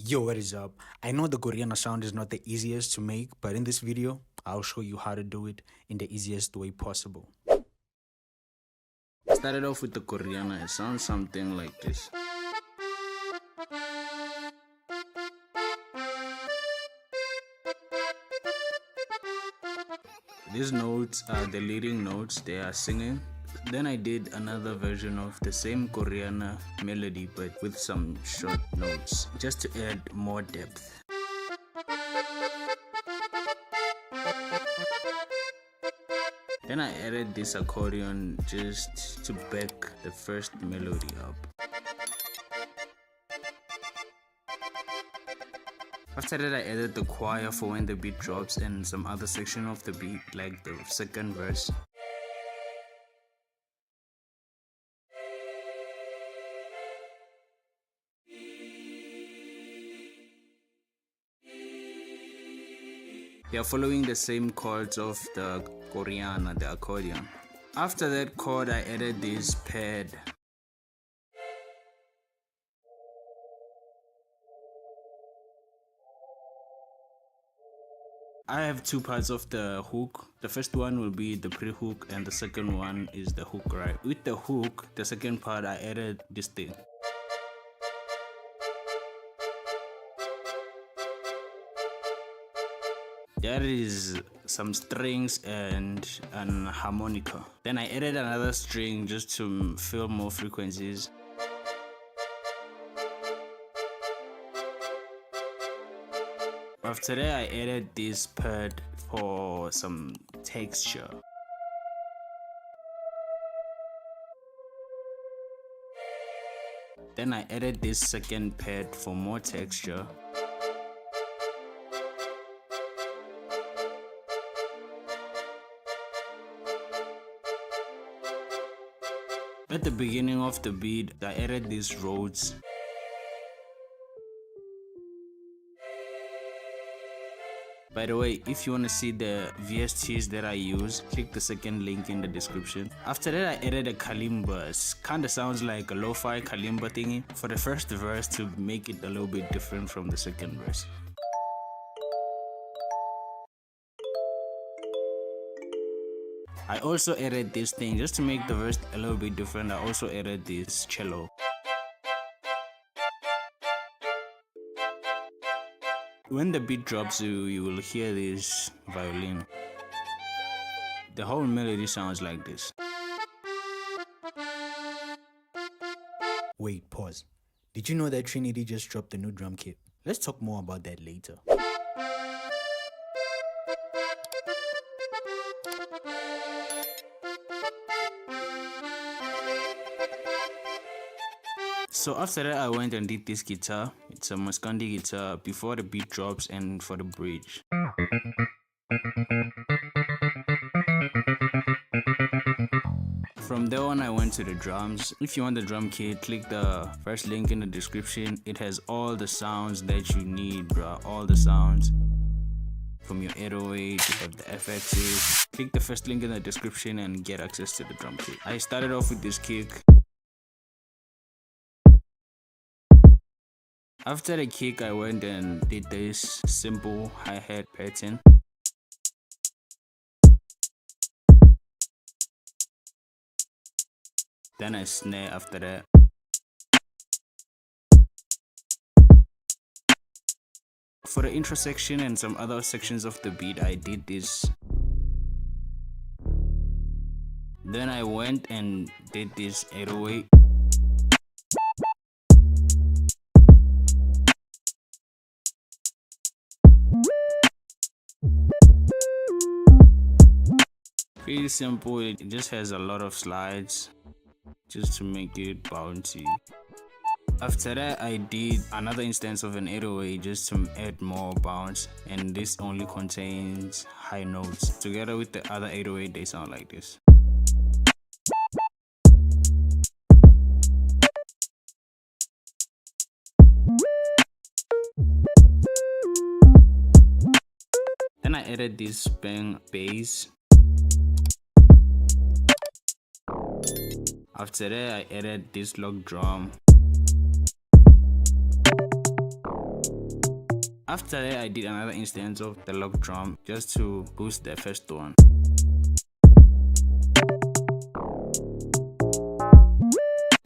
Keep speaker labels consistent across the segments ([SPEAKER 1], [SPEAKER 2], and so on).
[SPEAKER 1] Yo, what is up? I know the Koriana sound is not the easiest to make, but in this video, I'll show you how to do it in the easiest way possible.
[SPEAKER 2] I started off with the Koriana. It sounds something like this. These notes are the leading notes they are singing. Then I did another version of the same Koriana melody but with some short notes just to add more depth. Then I added this accordion just to back the first melody up. After that, I added the choir for when the beat drops and some other section of the beat like the second verse. They are following the same chords of the Koriana, the accordion. After that chord, I added this pad. I have two parts of the hook. The first one will be the pre-hook and the second one is the hook, right? With the hook, the second part, I added this thing. There is some strings and an harmonica. Then I added another string just to fill more frequencies. After that, I added this pad for some texture. Then I added this second pad for more texture. At the beginning of the beat, I added these Rhodes. By the way, if you want to see the VSTs that I use, click the second link in the description. After that, I added a kalimba. It kinda sounds like a lo-fi kalimba thingy for the first verse to make it a little bit different from the second verse. I also added this thing just to make the verse a little bit different. I also added this cello. When the beat drops, you will hear this violin. The whole melody sounds like this.
[SPEAKER 1] Wait, pause. Did you know that Trinity just dropped a new drum kit? Let's talk more about that later.
[SPEAKER 2] So after that, I went and did this guitar. It's a maskandi guitar before the beat drops and for the bridge. From there on, I went to the drums. If you want the drum kit, click the first link in the description. It has all the sounds that you need, bro. All the sounds. From your 808, you have the FXs. Click the first link in the description and get access to the drum kit. I started off with this kick. After the kick, I went and did this simple hi-hat pattern. Then I snare after that. For the intro section and some other sections of the beat, I did this. Then I went and did this 808. Pretty simple, it just has a lot of slides just to make it bouncy. After that, I did another instance of an 808 just to add more bounce, and this only contains high notes. Together with the other 808, they sound like this. Then I added this bang bass. After that, I added this log drum. After that, I did another instance of the lock drum just to boost the first one.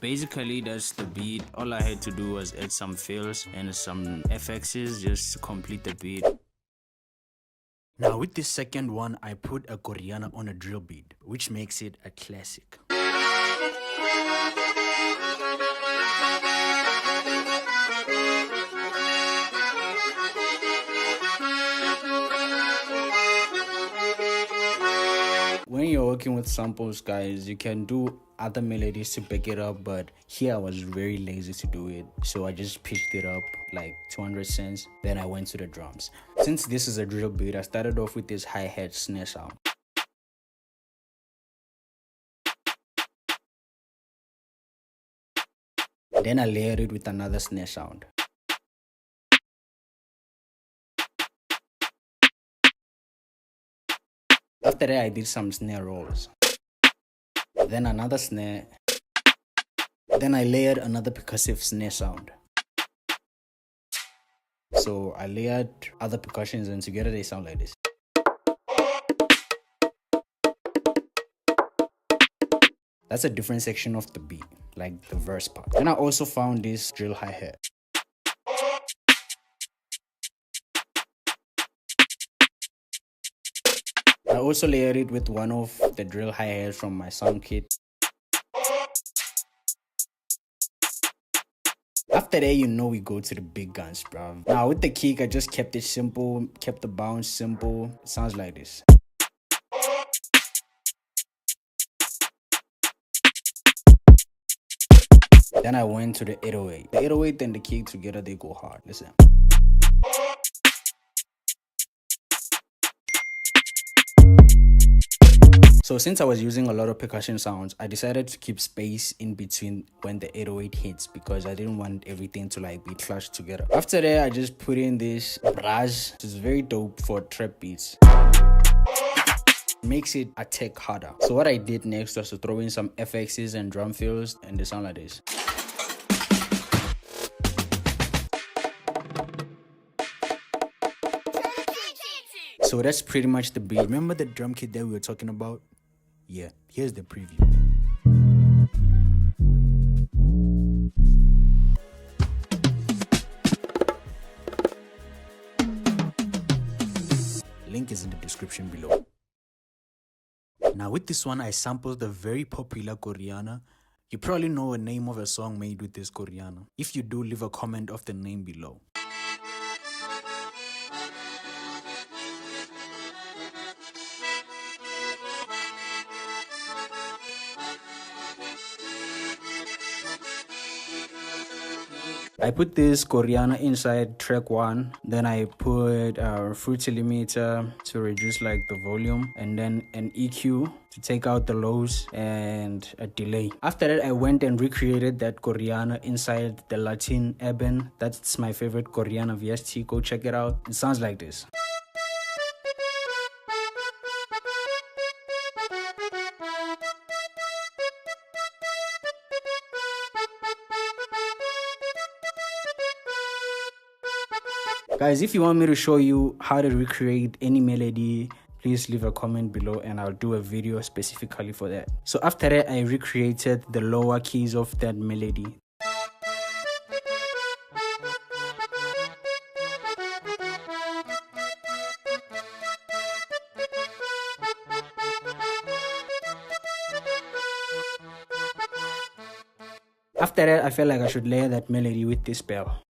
[SPEAKER 2] Basically, that's the beat. All I had to do was add some fills and some FXs just to complete the beat.
[SPEAKER 1] Now with this second one, I put a Koriana on a drill beat, which makes it a classic. When you're working with samples, guys, you can do other melodies to back it up, but here I was very lazy to do it, so I just pitched it up like 200 cents. Then I went to the drums. Since this is a drill beat, I started off with this hi-hat snare sound. Then I layered it with another snare sound. After that, I did some snare rolls. Then another snare. Then I layered another percussive snare sound. So I layered other percussions and together they sound like this. That's a different section of the beat, like the verse part. Then I also found this drill hi-hat. I also layered it with one of the drill hi-hats from my sound kit. After that, you know we go to the big guns, bro. Now with the kick, I just kept it simple, kept the bounce simple. It sounds like this. Then I went to the 808. The 808 and the kick together, they go hard. Listen. So since I was using a lot of percussion sounds, I decided to keep space in between when the 808 hits because I didn't want everything to like be clashed together. After that, I just put in this brass, which is very dope for trap beats. Makes it attack harder. So what I did next was to throw in some FXs and drum fills, and they sound like this. So that's pretty much the beat. Remember the drum kit that we were talking about? Yeah, here's the preview. Link is in the description below. Now with this one, I sampled the very popular Koriana. You probably know a name of a song made with this Koriana. If you do, leave a comment of the name below. I put this Koriana inside track 1, then I put a fruity limiter to reduce like the volume, and then an EQ to take out the lows, and a delay. After that, I went and recreated that Koriana inside the Latin Eben. That's my favorite Koriana VST. Go check it out. It sounds like this. Guys, if you want me to show you how to recreate any melody, please leave a comment below and I'll do a video specifically for that. So after that, I recreated the lower keys of that melody. After that, I felt like I should layer that melody with this bell.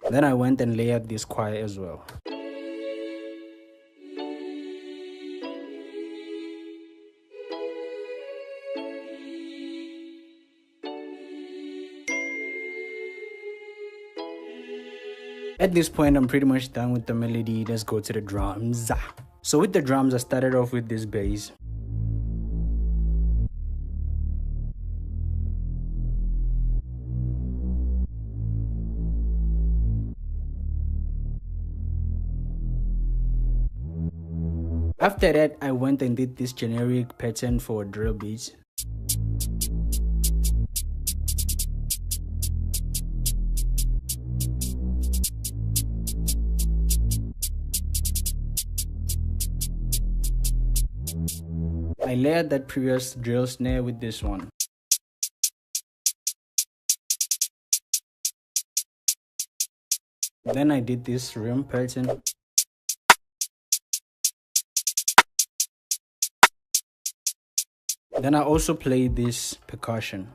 [SPEAKER 1] Then I went and layered this choir as well. At this point, I'm pretty much done with the melody. Let's go to the drums. So with the drums, I started off with this bass. After that, I went and did this generic pattern for drill beats. I layered that previous drill snare with this one. Then I did this rim pattern. Then I also played this percussion.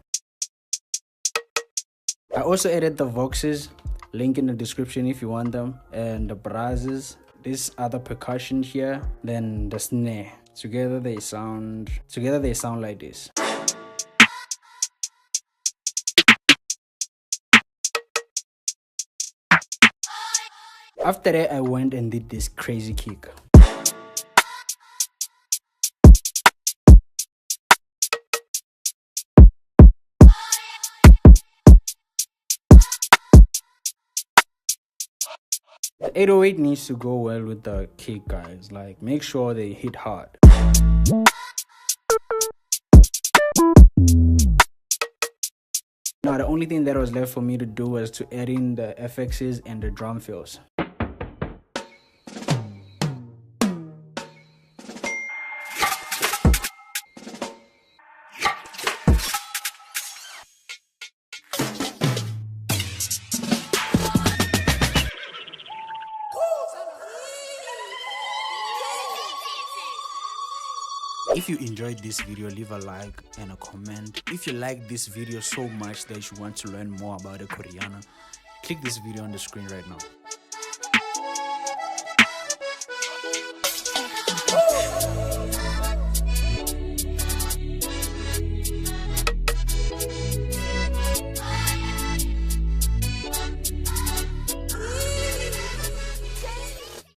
[SPEAKER 1] I also added the voxes, link in the description if you want them, and the brasses, this other percussion here, then the snare. Together they sound like this. After that, I went and did this crazy kick. The 808 needs to go well with the kick, guys. Like, make sure they hit hard. Now, the only thing that was left for me to do was to add in the FXs and the drum fills. If you enjoyed this video, leave a like and a comment. If you like this video so much that you want to learn more about the Koriana, click this video on the screen right now.